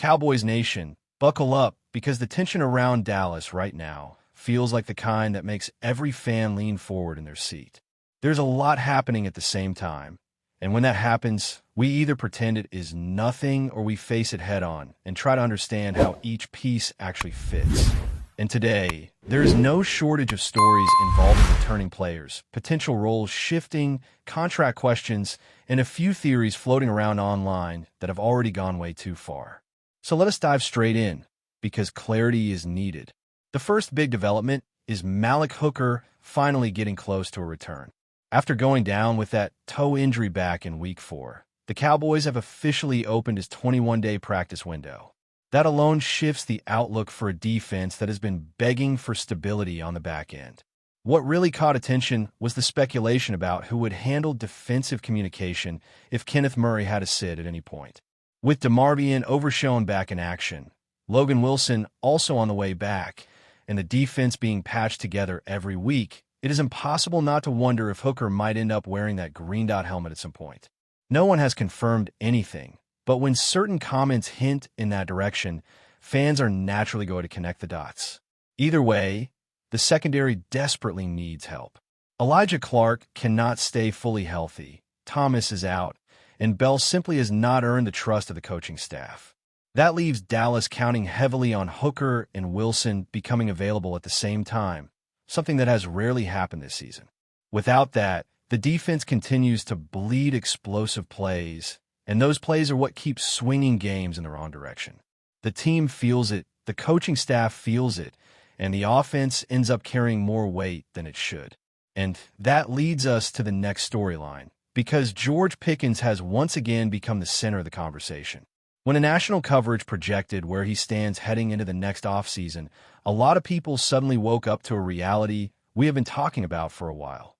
Cowboys Nation, buckle up because the tension around Dallas right now feels like the kind that makes every fan lean forward in their seat. There's a lot happening at the same time, and when that happens, we either pretend it is nothing or we face it head-on and try to understand how each piece actually fits. And today, there is no shortage of stories involving returning players, potential roles shifting, contract questions, and a few theories floating around online that have already gone way too far. So let us dive straight in, because clarity is needed. The first big development is Malik Hooker finally getting close to a return. After going down with that toe injury back in Week 4, the Cowboys have officially opened his 21-day practice window. That alone shifts the outlook for a defense that has been begging for stability on the back end. What really caught attention was the speculation about who would handle defensive communication if Kenneth Murray had to sit at any point. With DeMarvion overshown back in action, Logan Wilson also on the way back, and the defense being patched together every week, it is impossible not to wonder if Hooker might end up wearing that green dot helmet at some point. No one has confirmed anything, but when certain comments hint in that direction, fans are naturally going to connect the dots. Either way, the secondary desperately needs help. Elijah Clark cannot stay fully healthy, Thomas is out, and Bell simply has not earned the trust of the coaching staff. That leaves Dallas counting heavily on Hooker and Wilson becoming available at the same time, something that has rarely happened this season. Without that, the defense continues to bleed explosive plays, and those plays are what keep swinging games in the wrong direction. The team feels it, the coaching staff feels it, and the offense ends up carrying more weight than it should. And that leads us to the next storyline, because George Pickens has once again become the center of the conversation. When a national coverage projected where he stands heading into the next offseason, a lot of people suddenly woke up to a reality we have been talking about for a while.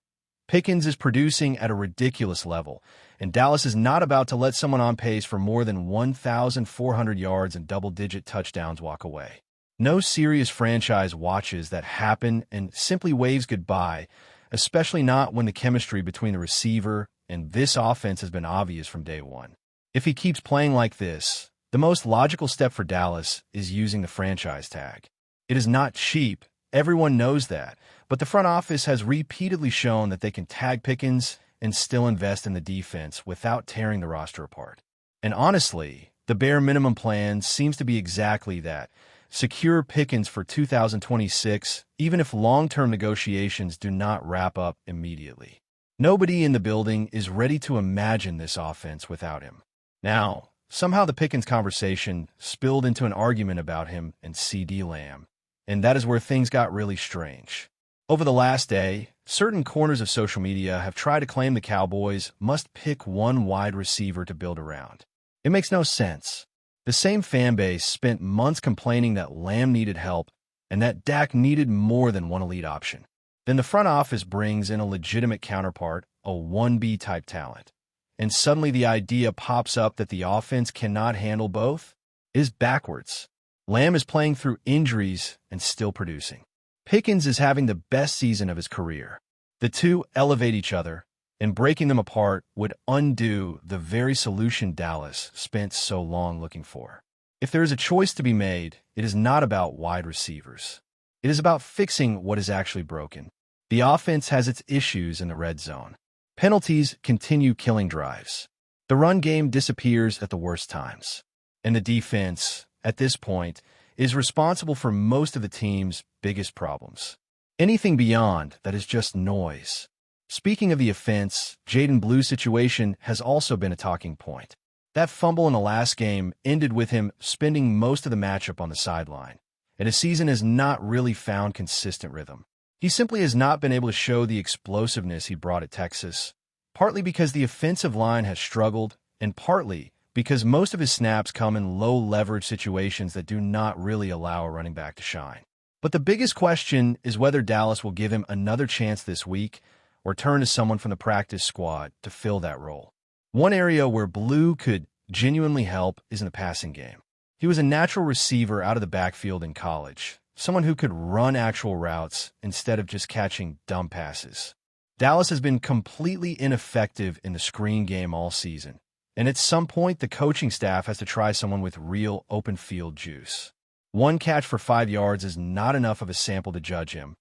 Pickens is producing at a ridiculous level, and Dallas is not about to let someone on pace for more than 1,400 yards and double-digit touchdowns walk away. No serious franchise watches that happen and simply waves goodbye, especially not when the chemistry between the receiver and this offense has been obvious from day one. If he keeps playing like this, the most logical step for Dallas is using the franchise tag. It is not cheap, everyone knows that, but the front office has repeatedly shown that they can tag Pickens and still invest in the defense without tearing the roster apart. And honestly, the bare minimum plan seems to be exactly that. Secure Pickens for 2026, even if long-term negotiations do not wrap up immediately. Nobody in the building is ready to imagine this offense without him. Now, somehow the Pickens conversation spilled into an argument about him and CeeDee Lamb, and that is where things got really strange. Over the last day, certain corners of social media have tried to claim the Cowboys must pick one wide receiver to build around. It makes no sense. The same fan base spent months complaining that Lamb needed help and that Dak needed more than one elite option. Then the front office brings in a legitimate counterpart, a 1B type talent. And suddenly the idea pops up that the offense cannot handle both? It is backwards. Lamb is playing through injuries and still producing. Pickens is having the best season of his career. The two elevate each other, and breaking them apart would undo the very solution Dallas spent so long looking for. If there is a choice to be made, it is not about wide receivers. It is about fixing what is actually broken. The offense has its issues in the red zone. Penalties continue killing drives. The run game disappears at the worst times. And the defense, at this point, is responsible for most of the team's biggest problems. Anything beyond that is just noise. Speaking of the offense, Jaden Blue's situation has also been a talking point. That fumble in the last game ended with him spending most of the matchup on the sideline, and his season has not really found consistent rhythm. He simply has not been able to show the explosiveness he brought at Texas, partly because the offensive line has struggled, and partly because most of his snaps come in low-leverage situations that do not really allow a running back to shine. But the biggest question is whether Dallas will give him another chance this week or turn to someone from the practice squad to fill that role. One area where Blue could genuinely help is in the passing game. He was a natural receiver out of the backfield in college, someone who could run actual routes instead of just catching dumb passes. Dallas has been completely ineffective in the screen game all season, And at some point, the coaching staff has to try someone with real open field juice. One catch for 5 yards is not enough of a sample to judge him,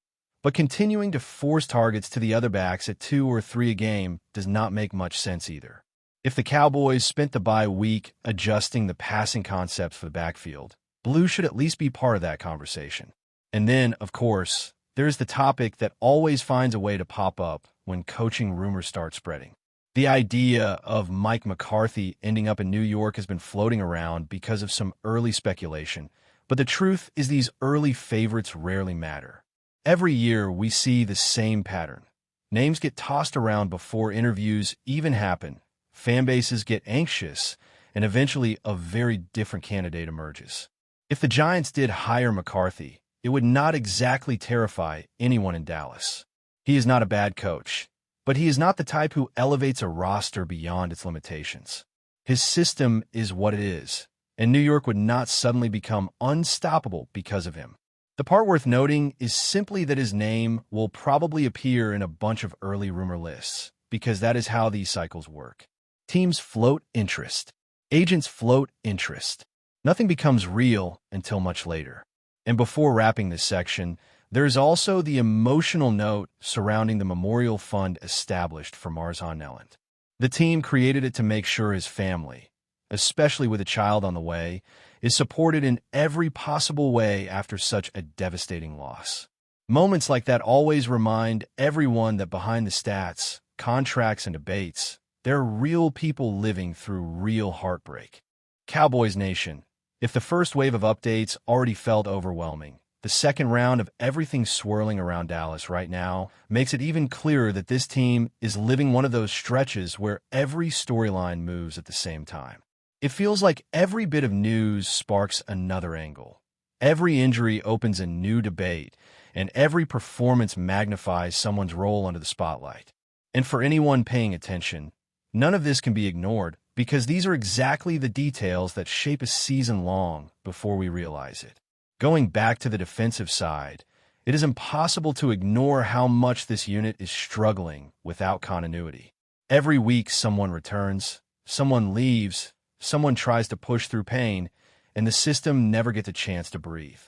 but continuing to force targets to the other backs at 2 or 3 a game does not make much sense either. If the Cowboys spent the bye week adjusting the passing concepts for the backfield, Blue should at least be part of that conversation. And then, of course, there's the topic that always finds a way to pop up when coaching rumors start spreading. The idea of Mike McCarthy ending up in New York has been floating around because of some early speculation, but the truth is these early favorites rarely matter. Every year we see the same pattern. Names get tossed around before interviews even happen, fan bases get anxious, and eventually a very different candidate emerges. If the Giants did hire McCarthy, it would not exactly terrify anyone in Dallas. He is not a bad coach, but he is not the type who elevates a roster beyond its limitations. His system is what it is, and New York would not suddenly become unstoppable because of him. The part worth noting is simply that his name will probably appear in a bunch of early rumor lists, because that is how these cycles work. Teams float interest. Agents float interest. Nothing becomes real until much later. And before wrapping this section, there's also the emotional note surrounding the memorial fund established for Marzon Nelland. The team created it to make sure his family, especially with a child on the way, is supported in every possible way after such a devastating loss. Moments like that always remind everyone that behind the stats, contracts, and debates, there are real people living through real heartbreak. Cowboys Nation, if the first wave of updates already felt overwhelming, the second round of everything swirling around Dallas right now makes it even clearer that this team is living one of those stretches where every storyline moves at the same time. It feels like every bit of news sparks another angle. Every injury opens a new debate, and every performance magnifies someone's role under the spotlight. And for anyone paying attention, none of this can be ignored because these are exactly the details that shape a season long before we realize it. Going back to the defensive side, it is impossible to ignore how much this unit is struggling without continuity. Every week someone returns, someone leaves, someone tries to push through pain, and the system never gets a chance to breathe.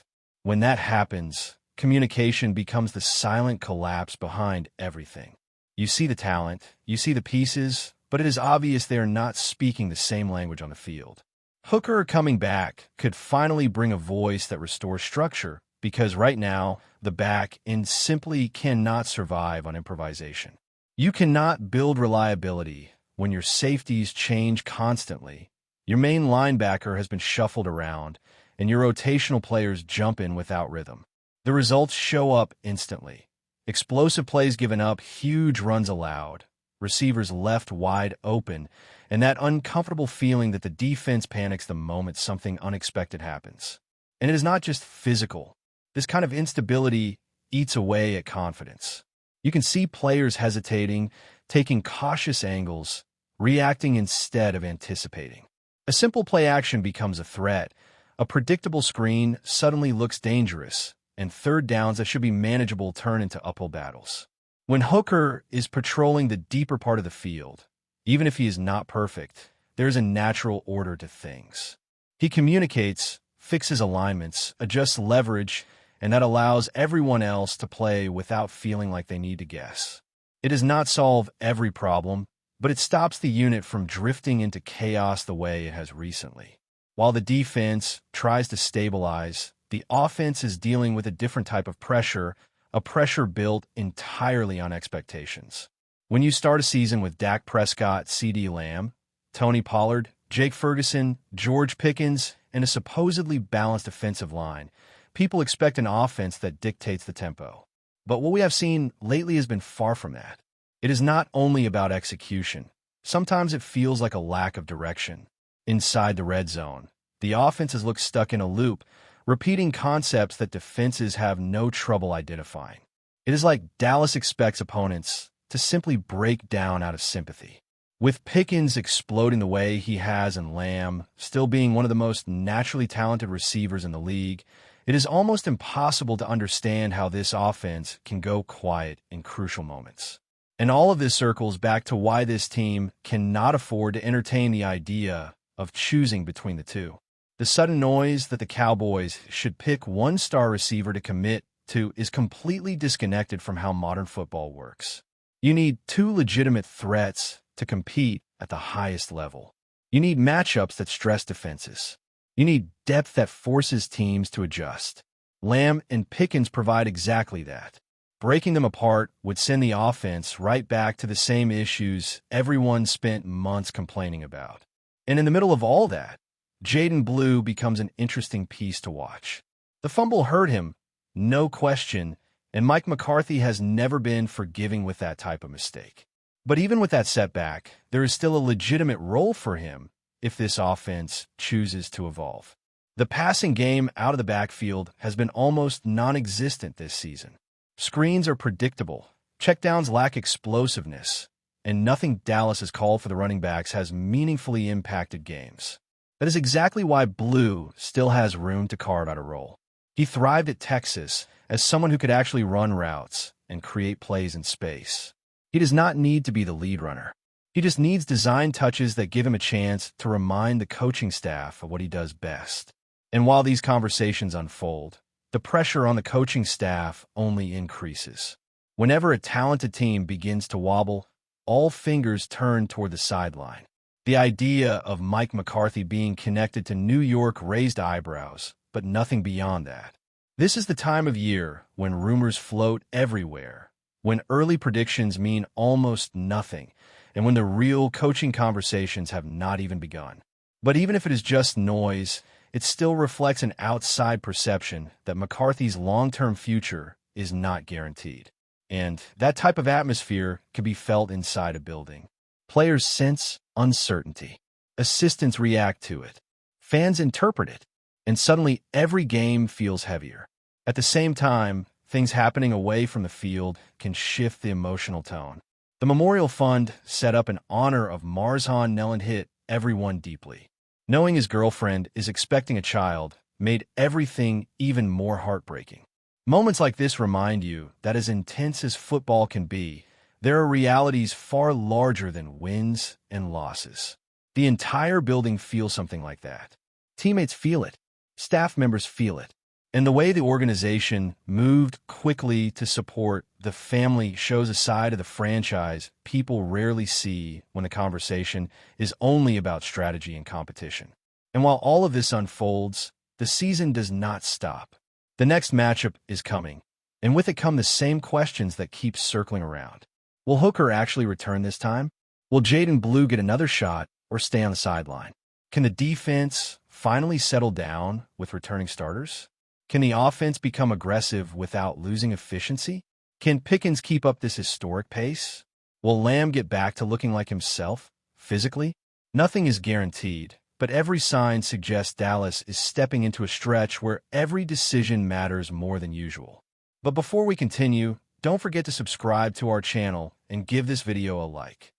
When that happens, communication becomes the silent collapse behind everything. You see the talent, you see the pieces, but it is obvious they are not speaking the same language on the field. Hooker coming back could finally bring a voice that restores structure, because right now, the back end simply cannot survive on improvisation. You cannot build reliability when your safeties change constantly. Your main linebacker has been shuffled around, and your rotational players jump in without rhythm. The results show up instantly. Explosive plays given up, huge runs allowed, receivers left wide open, and that uncomfortable feeling that the defense panics the moment something unexpected happens. And it is not just physical. This kind of instability eats away at confidence. You can see players hesitating, taking cautious angles, reacting instead of anticipating. A simple play action becomes a threat. A predictable screen suddenly looks dangerous, and third downs that should be manageable turn into uphill battles. When Hooker is patrolling the deeper part of the field, even if he is not perfect, there is a natural order to things. He communicates, fixes alignments, adjusts leverage, and that allows everyone else to play without feeling like they need to guess. It does not solve every problem, but it stops the unit from drifting into chaos the way it has recently. While the defense tries to stabilize, the offense is dealing with a different type of pressure, a pressure built entirely on expectations. When you start a season with Dak Prescott, CeeDee Lamb, Tony Pollard, Jake Ferguson, George Pickens, and a supposedly balanced offensive line, people expect an offense that dictates the tempo. But what we have seen lately has been far from that. It is not only about execution. Sometimes it feels like a lack of direction. Inside the red zone, the offenses look stuck in a loop, repeating concepts that defenses have no trouble identifying. It is like Dallas expects opponents to simply break down out of sympathy. With Pickens exploding the way he has and Lamb still being one of the most naturally talented receivers in the league, it is almost impossible to understand how this offense can go quiet in crucial moments. And all of this circles back to why this team cannot afford to entertain the idea of choosing between the two. The sudden noise that the Cowboys should pick one star receiver to commit to is completely disconnected from how modern football works. You need two legitimate threats to compete at the highest level. You need matchups that stress defenses. You need depth that forces teams to adjust. Lamb and Pickens provide exactly that. Breaking them apart would send the offense right back to the same issues everyone spent months complaining about. And in the middle of all that, Jaden Blue becomes an interesting piece to watch. The fumble hurt him, no question, and Mike McCarthy has never been forgiving with that type of mistake. But even with that setback, there is still a legitimate role for him if this offense chooses to evolve. The passing game out of the backfield has been almost non-existent this season. Screens are predictable, checkdowns lack explosiveness, and nothing Dallas has called for the running backs has meaningfully impacted games. That is exactly why Blue still has room to carve out a role. He thrived at Texas as someone who could actually run routes and create plays in space. He does not need to be the lead runner. He just needs design touches that give him a chance to remind the coaching staff of what he does best. And while these conversations unfold, the pressure on the coaching staff only increases. Whenever a talented team begins to wobble, all fingers turn toward the sideline. The idea of Mike McCarthy being connected to New York raised eyebrows, but nothing beyond that. This is the time of year when rumors float everywhere, when early predictions mean almost nothing, and when the real coaching conversations have not even begun. But even if it is just noise, it still reflects an outside perception that McCarthy's long-term future is not guaranteed. And that type of atmosphere can be felt inside a building. Players sense uncertainty. Assistants react to it. Fans interpret it. And suddenly every game feels heavier. At the same time, things happening away from the field can shift the emotional tone. The Memorial Fund set up in honor of Marzahn Nelland hit everyone deeply. Knowing his girlfriend is expecting a child made everything even more heartbreaking. Moments like this remind you that as intense as football can be, there are realities far larger than wins and losses. The entire building feels something like that. Teammates feel it. Staff members feel it. And the way the organization moved quickly to support the family shows a side of the franchise people rarely see when the conversation is only about strategy and competition. And while all of this unfolds, the season does not stop. The next matchup is coming, and with it come the same questions that keep circling around. Will Hooker actually return this time? Will Jaden Blue get another shot or stay on the sideline? Can the defense finally settle down with returning starters? Can the offense become aggressive without losing efficiency? Can Pickens keep up this historic pace? Will Lamb get back to looking like himself, physically? Nothing is guaranteed, but every sign suggests Dallas is stepping into a stretch where every decision matters more than usual. But before we continue, don't forget to subscribe to our channel and give this video a like.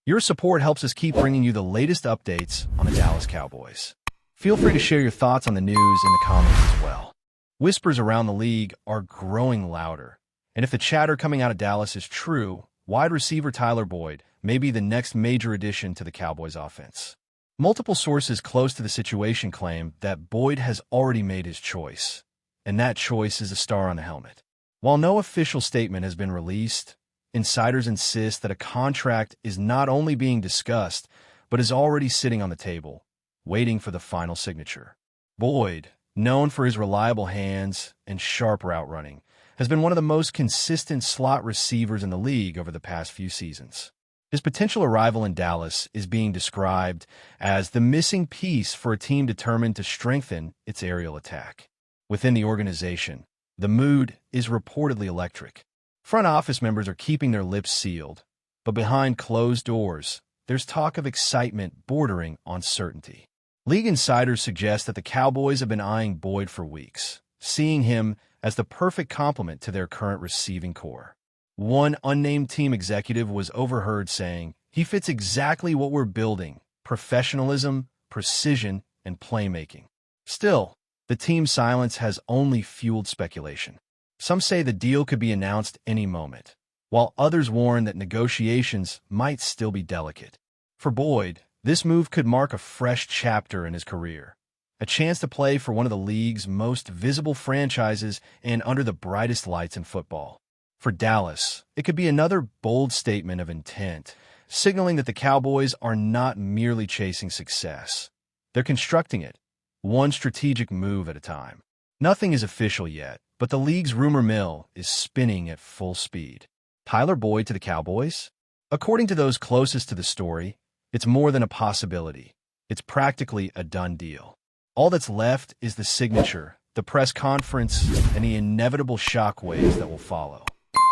Your support helps us keep bringing you the latest updates on the Dallas Cowboys. Feel free to share your thoughts on the news in the comments as well. Whispers around the league are growing louder, and if the chatter coming out of Dallas is true, wide receiver Tyler Boyd may be the next major addition to the Cowboys offense. Multiple sources close to the situation claim that Boyd has already made his choice, and that choice is a star on the helmet. While no official statement has been released, insiders insist that a contract is not only being discussed, but is already sitting on the table, waiting for the final signature. Boyd, known for his reliable hands and sharp route running, has been one of the most consistent slot receivers in the league over the past few seasons. His potential arrival in Dallas is being described as the missing piece for a team determined to strengthen its aerial attack. Within the organization, the mood is reportedly electric. Front office members are keeping their lips sealed, but behind closed doors, there's talk of excitement bordering on certainty. League insiders suggest that the Cowboys have been eyeing Boyd for weeks, seeing him as the perfect complement to their current receiving core. One unnamed team executive was overheard saying, "He fits exactly what we're building: professionalism, precision, and playmaking." Still, the team's silence has only fueled speculation. Some say the deal could be announced any moment, while others warn that negotiations might still be delicate. For Boyd, this move could mark a fresh chapter in his career, a chance to play for one of the league's most visible franchises and under the brightest lights in football. For Dallas, it could be another bold statement of intent, signaling that the Cowboys are not merely chasing success. They're constructing it, one strategic move at a time. Nothing is official yet, but the league's rumor mill is spinning at full speed. Tyler Boyd to the Cowboys? According to those closest to the story, it's more than a possibility. It's practically a done deal. All that's left is the signature, the press conference, and the inevitable shockwaves that will follow.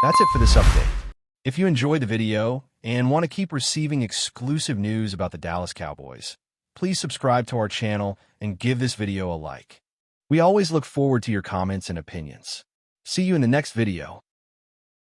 That's it for this update. If you enjoyed the video and want to keep receiving exclusive news about the Dallas Cowboys, please subscribe to our channel and give this video a like. We always look forward to your comments and opinions. See you in the next video.